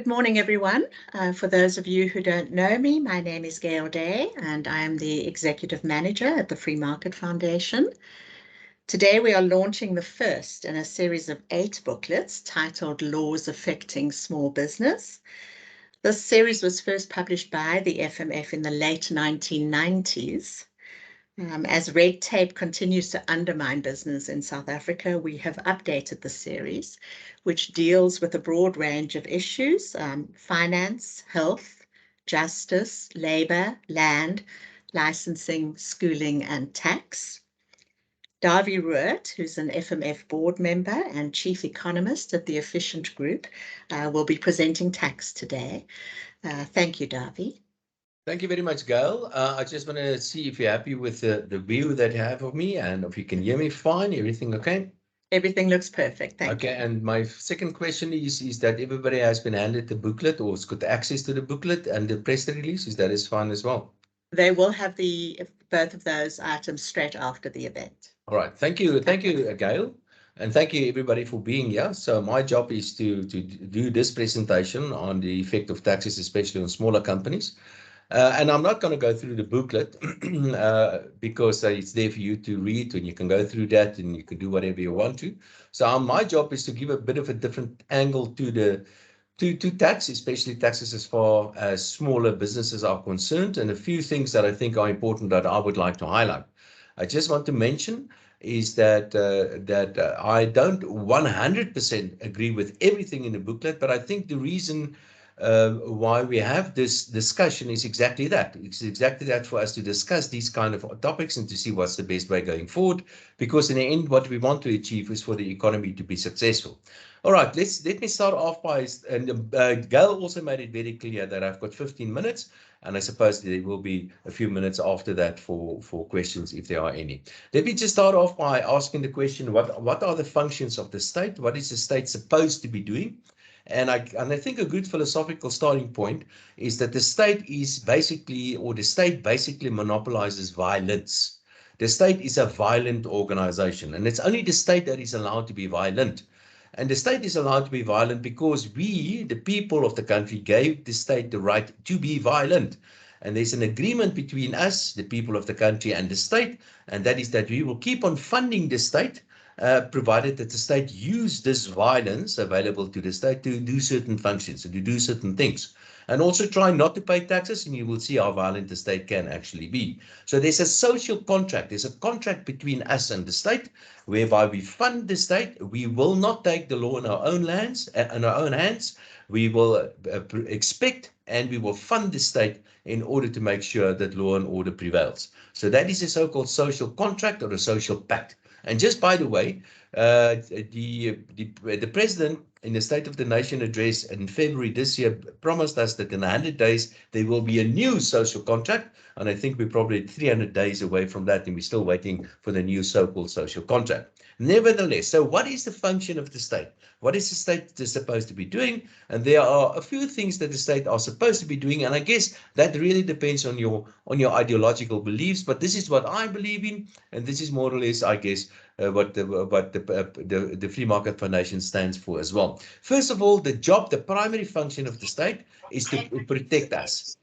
Good morning, everyone. For those of you who don't know me, my name is Gail Day, and I am the Executive Manager at the Free Market Foundation. Today, we are launching the first in a series of 8 booklets titled Laws Affecting Small Business. This series was first published by the FMF in the late 1990s. As red tape continues to undermine business in South Africa, we have updated the series, which deals with a broad range of issues: finance, health, justice, labor, land, licensing, schooling, and tax. Dawie Roodt, who's an FMF board member and chief economist at the Efficient Group, will be presenting tax today. Thank you, Dawie. Thank you very much, Gail. I just want to see if you're happy with the view that you have of me and if you can hear me fine. Everything okay? Everything looks perfect. Thank you. Okay, and my second question is that everybody has been handed the booklet or has got access to the booklet and the press release. Is that fine as well? They will have both of those items straight after the event. All right. Thank you, Gail. And thank you, everybody, for being here. So my job is to do this presentation on the effect of taxes, especially on smaller companies. And I'm not going to go through the booklet because it's there for you to read, and you can go through that and you can do whatever you want to. So my job is to give a bit of a different angle to tax, especially taxes as far as smaller businesses are concerned, and a few things that I think are important that I would like to highlight. I just want to mention is that I don't 100% agree with everything in the booklet, but I think the reason why we have this discussion is exactly that. It's exactly that, for us to discuss these kind of topics and to see what's the best way going forward, because in the end, what we want to achieve is for the economy to be successful. All right, let me start off by, and Gail also made it very clear that I've got 15 minutes, and I suppose there will be a few minutes after that for questions if there are any. Let me just start off by asking the question, what are the functions of the state? What is the state supposed to be doing? And I think a good philosophical starting point is that the state basically monopolizes violence. The state is a violent organization, and it's only the state that is allowed to be violent. And the state is allowed to be violent because we, the people of the country, gave the state the right to be violent. And there's an agreement between us, the people of the country, and the state, and that is that we will keep on funding the state, provided that the state use this violence available to the state to do certain functions and to do certain things. And also try not to pay taxes, and you will see how violent the state can actually be. So there's a social contract. There's a contract between us and the state, whereby we fund the state. We will not take the law in our own hands. We will expect and we will fund the state in order to make sure that law and order prevails. So that is a so-called social contract or a social pact. And just by the way, the president in the State of the Nation address in February this year promised us that in 100 days there will be a new social contract, and I think we're probably 300 days away from that, and we're still waiting for the new so-called social contract. Nevertheless, so what is the function of the state? What is the state supposed to be doing? And there are a few things that the state are supposed to be doing, and I guess that really depends on your ideological beliefs. But this is what I believe in, and this is more or less, I guess, what the Free Market Foundation stands for as well. First of all, the primary function of the state is to protect us.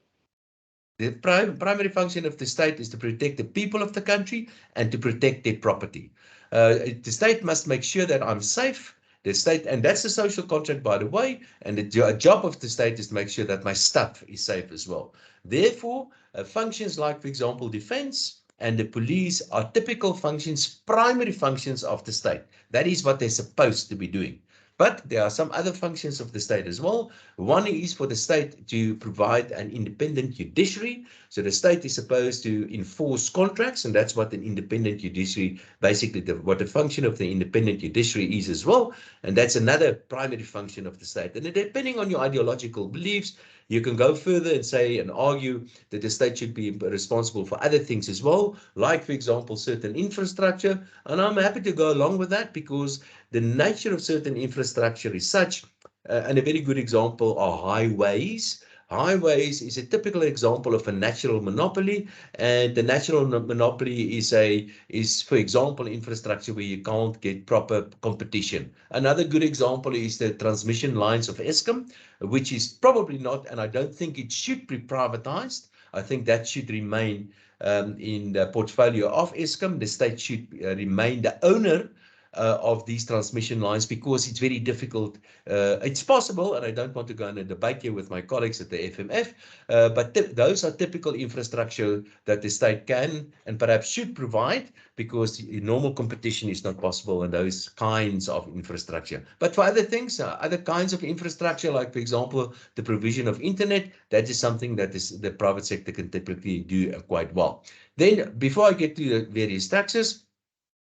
The primary function of the state is to protect the people of the country and to protect their property. The state must make sure that I'm safe. The state, and that's the social contract, by the way, and the job of the state is to make sure that my stuff is safe as well. Therefore, functions like, for example, defense and the police are typical functions, primary functions of the state. That is what they're supposed to be doing. But there are some other functions of the state as well. One is for the state to provide an independent judiciary. So the state is supposed to enforce contracts, and that's what an independent judiciary, basically what the function of the independent judiciary is as well. And that's another primary function of the state. And depending on your ideological beliefs, you can go further and say and argue that the state should be responsible for other things as well, like, for example, certain infrastructure. And I'm happy to go along with that because the nature of certain infrastructure is such, and a very good example are highways. Highways is a typical example of a natural monopoly, and the natural monopoly is, for example, infrastructure where you can't get proper competition. Another good example is the transmission lines of Eskom, which is probably not, and I don't think it should be privatized. I think that should remain in the portfolio of Eskom. The state should remain the owner of these transmission lines, because it's very difficult. It's possible, and I don't want to go in a debate here with my colleagues at the FMF, but those are typical infrastructure that the state can and perhaps should provide, because normal competition is not possible in those kinds of infrastructure. But for other things, other kinds of infrastructure, like, for example, the provision of internet, that is something that the private sector can typically do quite well. Then, before I get to the various taxes,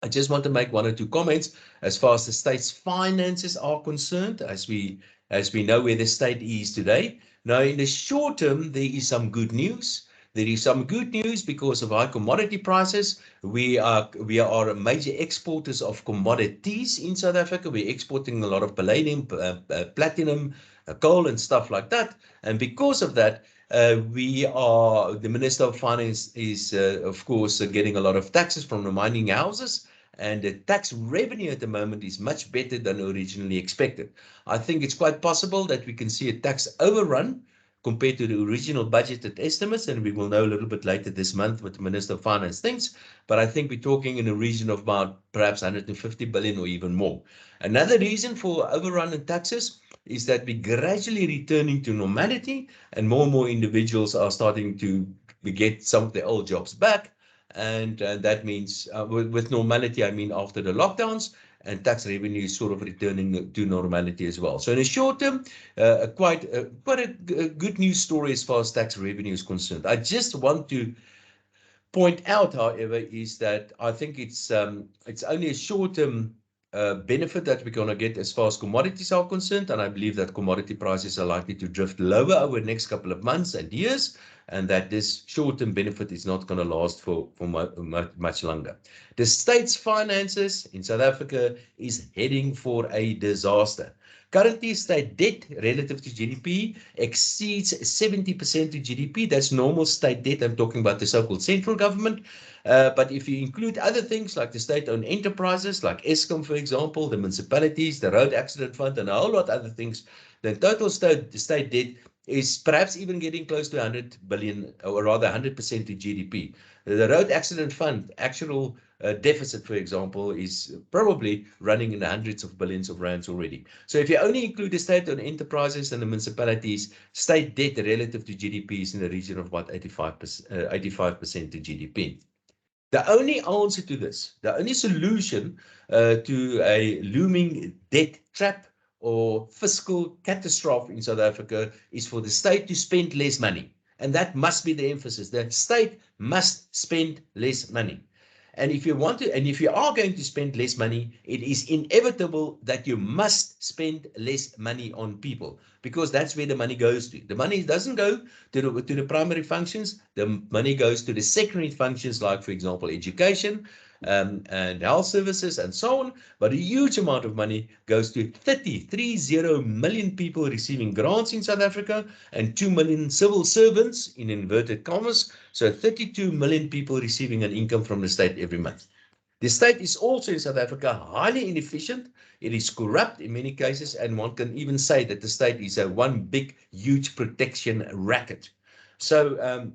I just want to make one or two comments as far as the state's finances are concerned, as we know where the state is today. Now, in the short term, there is some good news. There is some good news because of high commodity prices. We are major exporters of commodities in South Africa. We're exporting a lot of palladium, platinum, coal, and stuff like that. And because of that, the Minister of Finance is, of course, getting a lot of taxes from the mining houses, and the tax revenue at the moment is much better than originally expected. I think it's quite possible that we can see a tax overrun compared to the original budgeted estimates, and we will know a little bit later this month what the Minister of Finance thinks, but I think we're talking in a region of about perhaps 150 billion or even more. Another reason for overrun in taxes is that we're gradually returning to normality, and more individuals are starting to get some of their old jobs back. And that means with normality, I mean after the lockdowns, and tax revenue is sort of returning to normality as well. So in the short term, quite a good news story as far as tax revenue is concerned. I just want to point out, however, is that I think it's only a short-term benefit that we're going to get as far as commodities are concerned, and I believe that commodity prices are likely to drift lower over the next couple of months and years, and that this short-term benefit is not going to last for much longer. The state's finances in South Africa is heading for a disaster. Currently, state debt relative to GDP exceeds 70% to GDP. That's normal state debt. I'm talking about the so-called central government. But if you include other things like the state-owned enterprises, like Eskom, for example, the municipalities, the road accident fund, and a whole lot of other things, the total state debt is perhaps even getting close to 100 billion, or rather 100% to GDP. The road accident fund, actual deficit, for example, is probably running in the hundreds of billions of rands already. So if you only include the state-owned enterprises and the municipalities, state debt relative to GDP is in the region of about 85% to GDP. The only answer to this, the only solution to a looming debt trap or fiscal catastrophe in South Africa is for the state to spend less money. And that must be the emphasis. The state must spend less money. And if you are going to spend less money, it is inevitable that you must spend less money on people, because that's where the money goes to. The money doesn't go to the primary functions. The money goes to the secondary functions, like, for example, education, and health services and so on. But a huge amount of money goes to 30 million people receiving grants in South Africa, and 2 million civil servants, in inverted commas. So 32 million people receiving an income from the state every month. The state is also in South Africa highly inefficient. It is corrupt in many cases, and one can even say that the state is a one big, huge protection racket. So,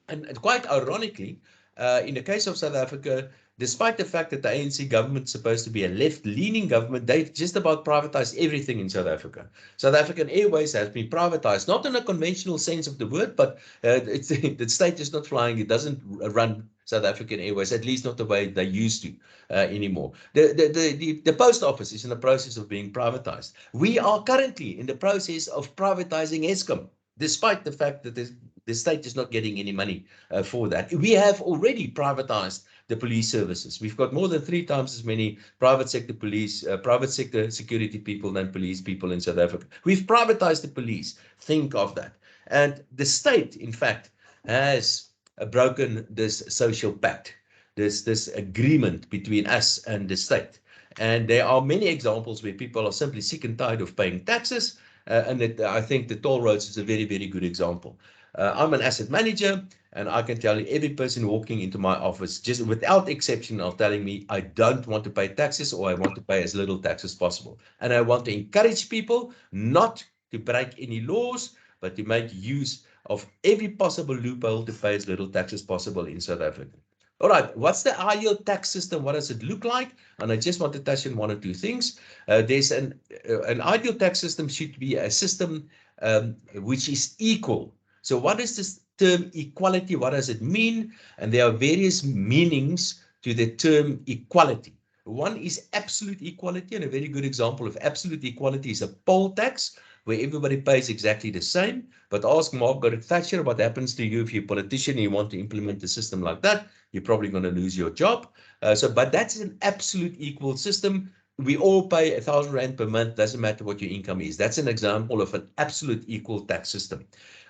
and quite ironically, in the case of South Africa, despite the fact that the ANC government is supposed to be a left-leaning government, they've just about privatized everything in South Africa. South African Airways has been privatized, not in a conventional sense of the word, but the state is not flying. It doesn't run South African Airways, at least not the way they used to anymore. The post office is in the process of being privatized. We are currently in the process of privatizing Eskom, despite the fact that the state is not getting any money for that. We have already privatized the police services. We've got more than 3 times as many private sector police, private sector security people than police people in South Africa. We've privatized the police. Think of that. And the state, in fact, has broken this social pact, this agreement between us and the state. And there are many examples where people are simply sick and tired of paying taxes, I think the toll roads is a very, very good example. I'm an asset manager, and I can tell you every person walking into my office, just without exception, are telling me I don't want to pay taxes, or I want to pay as little tax as possible. And I want to encourage people not to break any laws, but to make use of every possible loophole to pay as little tax as possible in South Africa. All right, what's the ideal tax system? What does it look like? And I just want to touch on one or two things. There's an ideal tax system should be a system which is equal. So what is this term equality? What does it mean? And there are various meanings to the term equality. One is absolute equality, and a very good example of absolute equality is a poll tax, where everybody pays exactly the same. But ask Margaret Thatcher what happens to you if you're a politician and you want to implement a system like that. You're probably going to lose your job. But that's an absolute equal system. We all pay 1,000 Rand per month, doesn't matter what your income is. That's an example of an absolute equal tax system.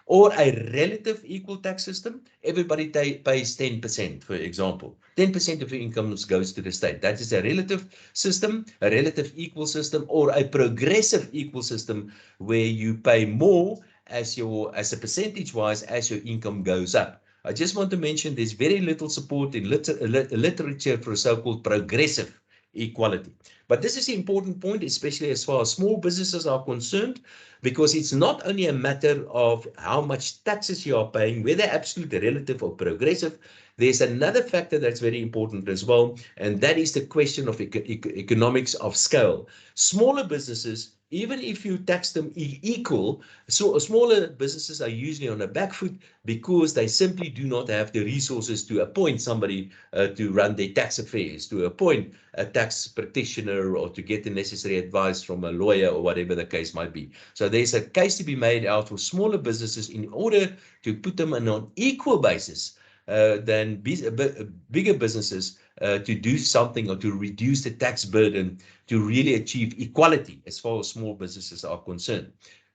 Or a relative equal tax system, everybody pays 10%, for example. 10% of your income goes to the state. That is a relative system, a relative equal system, or a progressive equal system where you pay more as a percentage-wise as your income goes up. I just want to mention there's very little support in literature for so-called progressive equality. But this is an important point, especially as far as small businesses are concerned, because it's not only a matter of how much taxes you are paying, whether absolute, relative, or progressive. There's another factor that's very important as well, and that is the question of economics of scale. Smaller businesses, even if you tax them equal, so smaller businesses are usually on a back foot because they simply do not have the resources to appoint somebody to run their tax affairs, to appoint a tax practitioner, or to get the necessary advice from a lawyer, or whatever the case might be. So there's a case to be made out for smaller businesses in order to put them on an equal basis than bigger businesses to do something, or to reduce the tax burden, to really achieve equality as far as small businesses are concerned.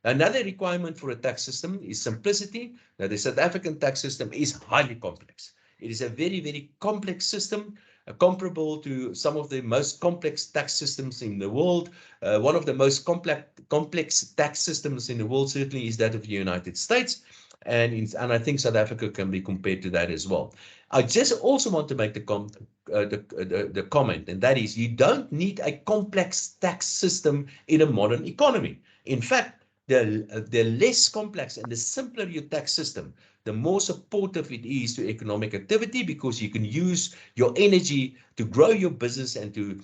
Another requirement for a tax system is simplicity. Now, the South African tax system is highly complex. It is a very, very complex system, comparable to some of the most complex tax systems in the world. One of the most complex tax systems in the world certainly is that of the United States. And I think South Africa can be compared to that as well. I just also want to make the comment, and that is, you don't need a complex tax system in a modern economy. In fact, the less complex and the simpler your tax system, the more supportive it is to economic activity, because you can use your energy to grow your business and to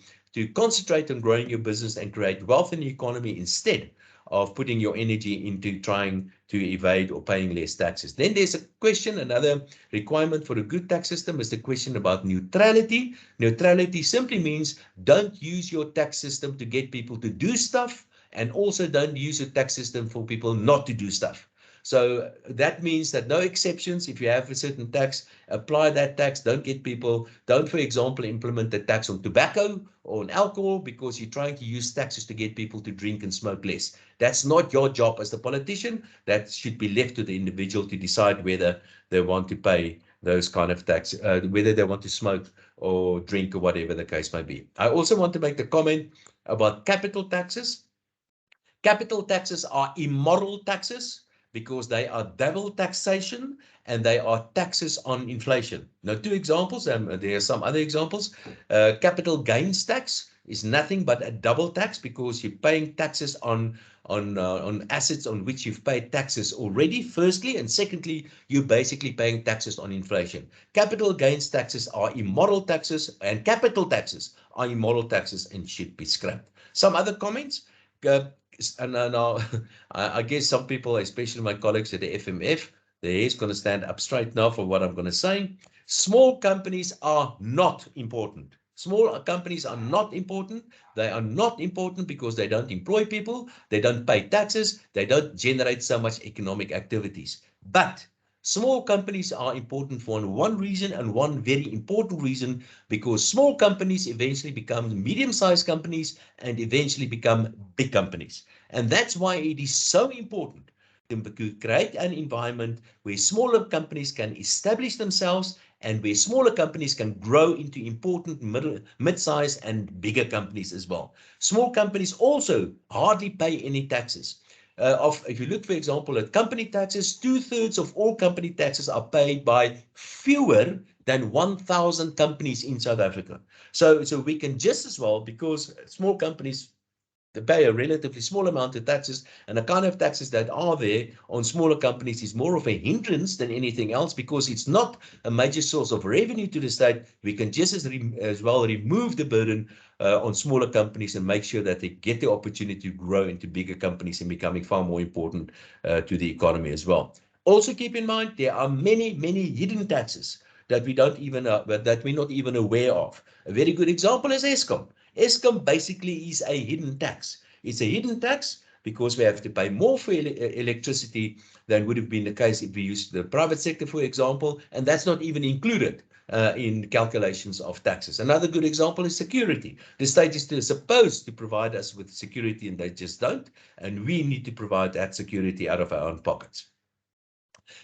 concentrate on growing your business and create wealth in the economy, instead of putting your energy into trying to evade or paying less taxes. Then there's a question, another requirement for a good tax system is the question about neutrality. Neutrality simply means don't use your tax system to get people to do stuff, and also don't use a tax system for people not to do stuff. So that means that no exceptions. If you have a certain tax, apply that tax. Don't get people, don't, for example, implement a tax on tobacco or on alcohol because you're trying to use taxes to get people to drink and smoke less. That's not your job as the politician. That should be left to the individual to decide whether they want to pay those kind of tax, whether they want to smoke or drink or whatever the case may be. I also want to make the comment about capital taxes. Capital taxes are immoral taxes because they are double taxation and they are taxes on inflation. Now, two examples, and there are some other examples. Capital gains tax is nothing but a double tax because you're paying taxes on assets on which you've paid taxes already, firstly, and secondly, you're basically paying taxes on inflation. Capital gains taxes are immoral taxes, and capital taxes are immoral taxes and should be scrapped. Some other comments? And now, I guess some people, especially my colleagues at the FMF, their hair's going to stand up straight now for what I'm going to say. Small companies are not important. Small companies are not important. They are not important because they don't employ people, they don't pay taxes, they don't generate so much economic activities. But small companies are important for one reason, and one very important reason, because small companies eventually become medium-sized companies and eventually become big companies. And that's why it is so important to create an environment where smaller companies can establish themselves and where smaller companies can grow into important mid-sized and bigger companies as well. Small companies also hardly pay any taxes. if you look, for example, at company taxes, 2/3 of all company taxes are paid by fewer than 1,000 companies in South Africa. So we can just as well, because small companies, they pay a relatively small amount of taxes, and the kind of taxes that are there on smaller companies is more of a hindrance than anything else, because it's not a major source of revenue to the state. We can just as well remove the burden on smaller companies and make sure that they get the opportunity to grow into bigger companies and becoming far more important to the economy as well. Also keep in mind, there are many hidden taxes that we don't even that we're not even aware of. A very good example is Eskom. Eskom basically is a hidden tax. It's a hidden tax because we have to pay more for electricity than would have been the case if we used the private sector, for example, and that's not even included in calculations of taxes. Another good example is security. The state is still supposed to provide us with security, and they just don't, and we need to provide that security out of our own pockets.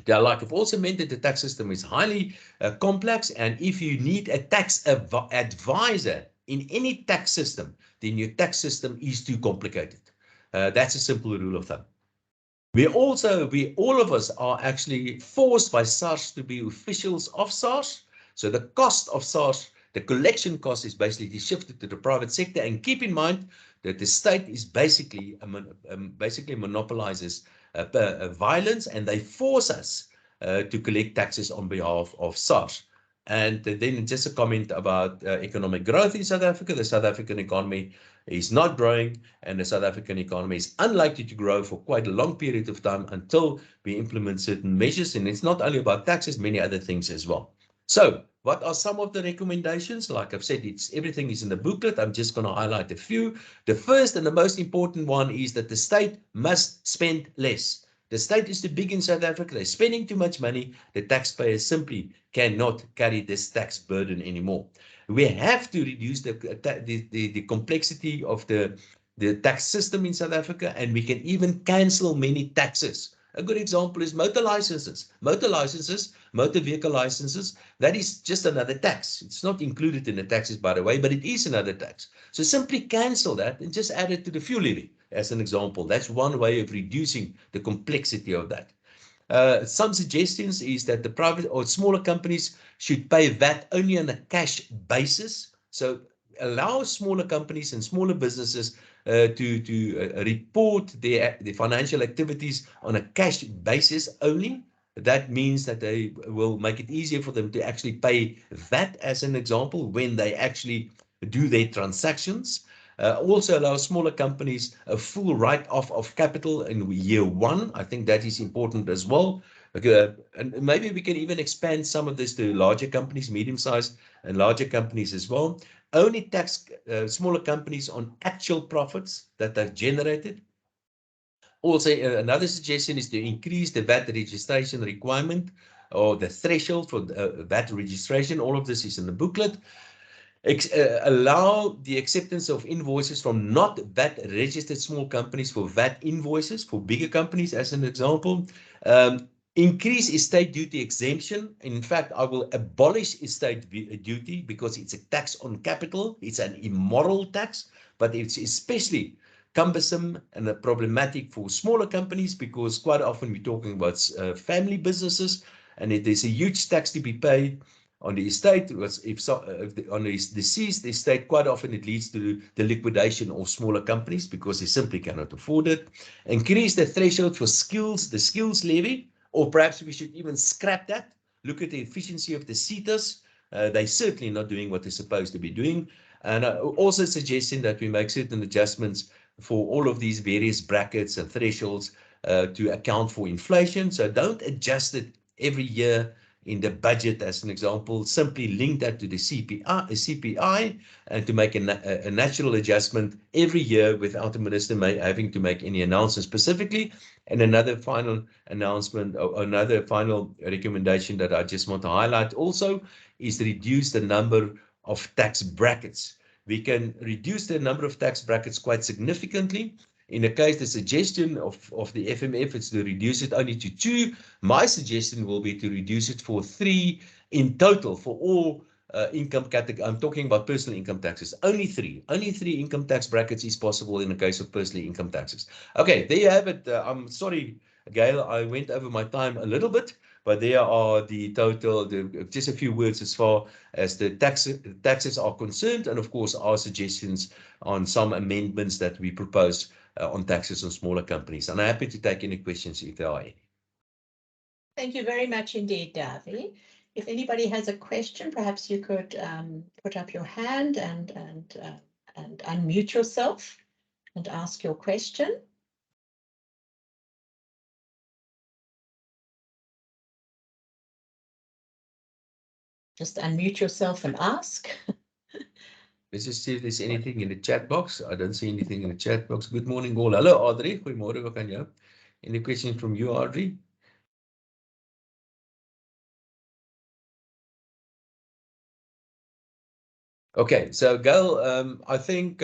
Like I've also meant that the tax system is highly complex, and if you need a tax advisor in any tax system, then your tax system is too complicated. That's a simple rule of thumb. All of us are actually forced by SARS to be officials of SARS. So the cost of SARS, the collection cost, is basically shifted to the private sector. And keep in mind that the state is basically monopolizes violence, and they force us to collect taxes on behalf of SARS. And then just a comment about economic growth in South Africa. The South African economy is not growing, and the South African economy is unlikely to grow for quite a long period of time until we implement certain measures. And it's not only about taxes, many other things as well. So what are some of the recommendations? Like I've said, everything is in the booklet. I'm just going to highlight a few. The first and the most important one is that the state must spend less. The state is too big in South Africa. They're spending too much money. The taxpayers simply cannot carry this tax burden anymore. We have to reduce the complexity of the tax system in South Africa, and we can even cancel many taxes. A good example is motor licenses. Motor vehicle licenses, that is just another tax. It's not included in the taxes, by the way, but it is another tax. So simply cancel that and just add it to the fuel levy as an example. That's one way of reducing the complexity of that. Some suggestions is that the private or smaller companies should pay VAT only on a cash basis. So allow smaller companies and smaller businesses to report their financial activities on a cash basis only. That means that they will make it easier for them to actually pay VAT, as an example, when they actually do their transactions. Also allow smaller companies a full write-off of capital in year one. I think that is important as well. And maybe we can even expand some of this to larger companies, medium-sized and larger companies as well. Only tax smaller companies on actual profits that they've generated. Also, another suggestion is to increase the VAT registration requirement or the threshold for VAT registration. All of this is in the booklet. Allow the acceptance of invoices from not VAT registered small companies for VAT invoices for bigger companies, as an example. Increase estate duty exemption. In fact, I will abolish estate duty because it's a tax on capital. It's an immoral tax, but it's especially cumbersome and problematic for smaller companies, because quite often we're talking about family businesses, and there's a huge tax to be paid on the estate. If on the deceased estate, quite often it leads to the liquidation of smaller companies because they simply cannot afford it. Increase the threshold for the skills levy, or perhaps we should even scrap that. Look at the efficiency of the SETAs. They're certainly not doing what they're supposed to be doing. And also suggesting that we make certain adjustments for all of these various brackets and thresholds to account for inflation. So don't adjust it every year in the budget, as an example. Simply link that to the CPI and to make a natural adjustment every year without the minister having to make any announcement specifically. And another final announcement, or another final recommendation that I just want to highlight also, is to reduce the number of tax brackets. We can reduce the number of tax brackets quite significantly. In the case, the suggestion of the FMF is to reduce it only to 2. My suggestion will be to reduce it for 3 in total for all income category. I'm talking about personal income taxes. Only three income tax brackets is possible in the case of personal income taxes. Okay, there you have it. I'm sorry, Gail, I went over my time a little bit, but there are the total, just a few words as far as the taxes are concerned, and of course our suggestions on some amendments that we propose on taxes on smaller companies. And I'm happy to take any questions if there are any. Thank you very much indeed, Dawie. If anybody has a question, perhaps you could put up your hand and unmute yourself and ask your question. Just unmute yourself and ask. Let's just see if there's anything in the chat box. I don't see anything in the chat box. Good morning all. Hello, Audrey. Goeiemôre, wat kan jou? Any questions from you, Audrey? Okay, so Gail, I think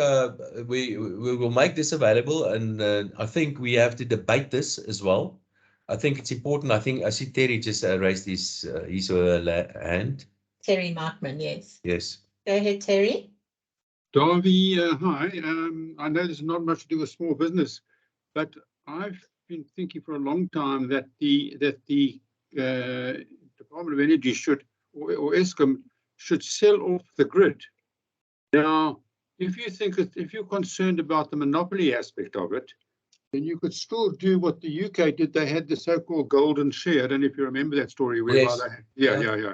we will make this available, and I think we have to debate this as well. I think it's important. I think I see Terry just raised his hand. Terry Markman, yes. Yes. Go ahead, Terry. Dawie, hi. I know there's not much to do with small business, but I've been thinking for a long time that the Department of Energy should, or Eskom should sell off the grid. Now, if you're concerned about the monopoly aspect of it, then you could still do what the UK did. They had the so-called golden share. I don't know if you remember that story. Yes. Yeah.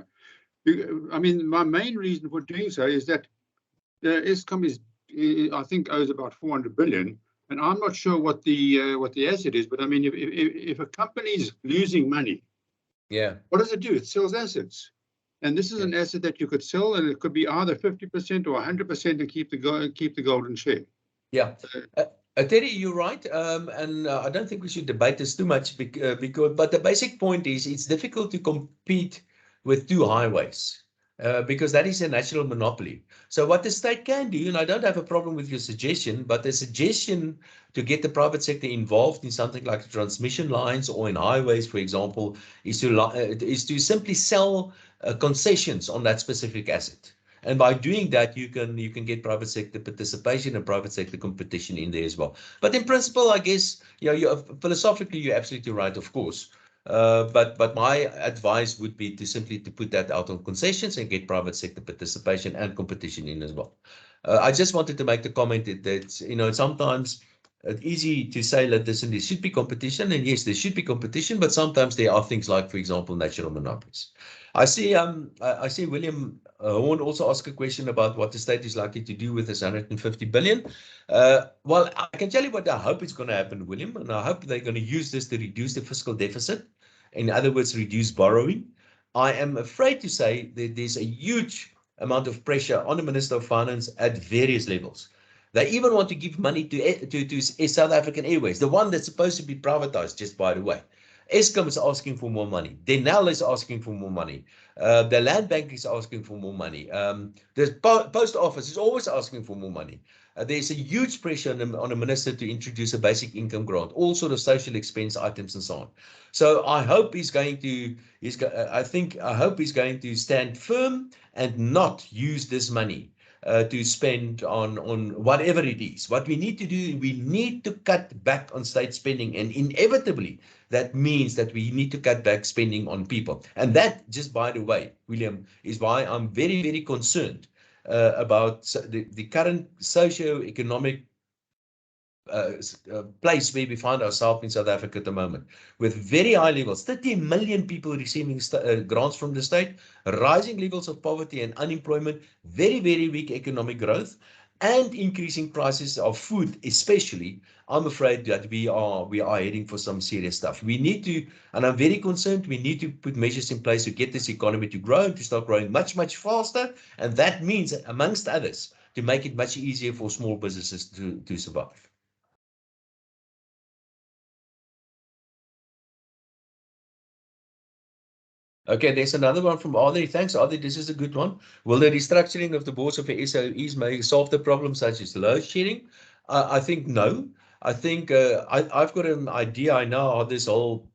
I mean, my main reason for doing so is that Eskom I think, owes about 400 billion, and I'm not sure what the asset is. But I mean, if a company is losing money, yeah, what does it do? It sells assets. And this is an asset that you could sell, and it could be either 50% or 100% and keep the golden share. Yeah, Terry, you're right, and I don't think we should debate this too much but the basic point is it's difficult to compete with two highways. Because that is a national monopoly. So what the state can do, and I don't have a problem with your suggestion, but the suggestion to get the private sector involved in something like transmission lines or in highways, for example, is to simply sell concessions on that specific asset. And by doing that, you can get private sector participation and private sector competition in there as well. But in principle, I guess, philosophically, you're absolutely right, of course. But my advice would be to simply put that out on concessions and get private sector participation and competition in as well. I just wanted to make the comment that sometimes it's easy to say that there should be competition, and yes, there should be competition, but sometimes there are things like, for example, national monopolies. I see William Horn also ask a question about what the state is likely to do with this 150 billion. Well, I can tell you what I hope is going to happen, William, and I hope they're going to use this to reduce the fiscal deficit. In other words, reduce borrowing. I am afraid to say that there's a huge amount of pressure on the Minister of Finance at various levels. They even want to give money to South African Airways, the one that's supposed to be privatized, just by the way. Eskom is asking for more money. Denel is asking for more money. The Land Bank is asking for more money. The Post Office is always asking for more money. There's a huge pressure on the minister to introduce a basic income grant, all sort of social expense items and so on. So I hope he's going to stand firm and not use this money to spend on whatever it is. What we need to do, we need to cut back on state spending, and inevitably that means that we need to cut back spending on people. And that, just by the way, William, is why I'm very, very concerned about the current socio-economic place where we find ourselves in South Africa at the moment, with very high levels, 30 million people receiving grants from the state, rising levels of poverty and unemployment, very, very weak economic growth, and increasing prices of food, especially. I'm afraid that we are heading for some serious stuff. We need to, and I'm very concerned, we need to put measures in place to get this economy to grow and to start growing much, much faster. And that means, amongst others, to make it much easier for small businesses to survive. Okay, there's another one from Audrey. Thanks, Audrey. This is a good one. Will the restructuring of the boards of the SOEs may solve the problems such as load shedding? I think no. I think I've got an idea. I know how this whole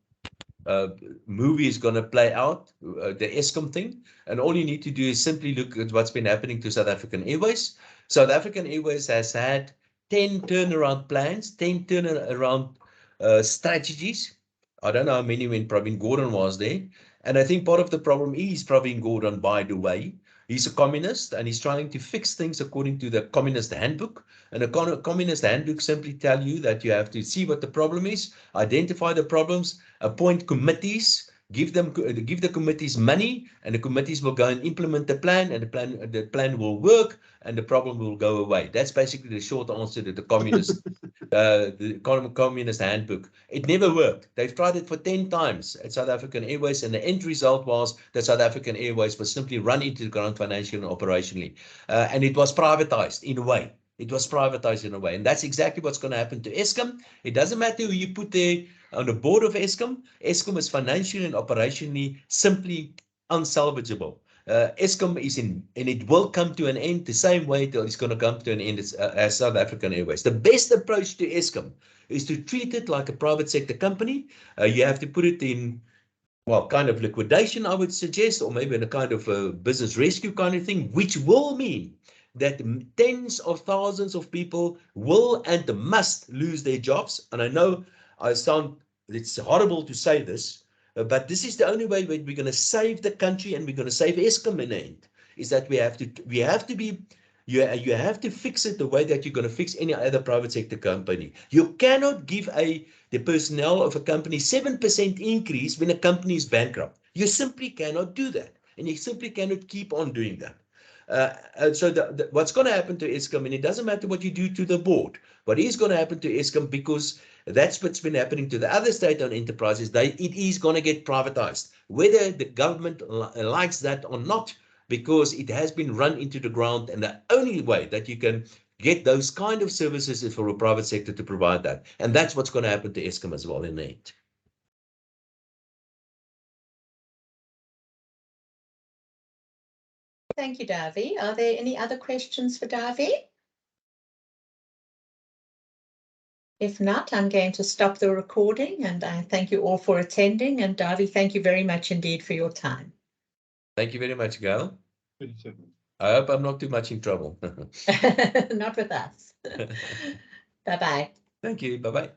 movie is going to play out, the Eskom thing. And all you need to do is simply look at what's been happening to South African Airways. South African Airways has had 10 turnaround plans, 10 turnaround strategies. I don't know how many when Pravin Gordhan was there. And I think part of the problem is Pravin Gordhan, by the way. He's a communist and he's trying to fix things according to the Communist Handbook. And the Communist Handbook simply tell you that you have to see what the problem is, identify the problems, appoint committees, give the committees money, and the committees will go and implement the plan, and the plan will work, and the problem will go away. That's basically the short answer to the Communist Handbook. It never worked. They've tried it for 10 times at South African Airways, and the end result was that South African Airways was simply run into the ground financially and operationally. And it was privatized in a way. It was privatized in a way. And that's exactly what's going to happen to Eskom. It doesn't matter who you put there on the board of Eskom. Eskom is financially and operationally simply unsalvageable. Eskom is in, and it will come to an end the same way that it's going to come to an end as South African Airways. The best approach to Eskom is to treat it like a private sector company. You have to put it in, well, kind of liquidation, I would suggest, or maybe in a kind of a business rescue kind of thing, which will mean that tens of thousands of people will and must lose their jobs. And I know it's horrible to say this, but this is the only way we're going to save the country and we're going to save Eskom in the end, is that you have to fix it the way that you're going to fix any other private sector company. You cannot give the personnel of a company 7% increase when a company is bankrupt. You simply cannot do that. And you simply cannot keep on doing that. So what's going to happen to Eskom, and it doesn't matter what you do to the board, what is going to happen to Eskom, because that's what's been happening to the other state-owned enterprises, it is going to get privatized, whether the government likes that or not, because it has been run into the ground, and the only way that you can get those kind of services is for a private sector to provide that. And that's what's going to happen to Eskom as well in the end. Thank you, Dawie. Are there any other questions for Dawie? If not, I'm going to stop the recording, and I thank you all for attending. And Dawie, thank you very much indeed for your time. Thank you very much, Gail. I hope I'm not too much in trouble. Not with us. Bye-bye. Thank you. Bye-bye.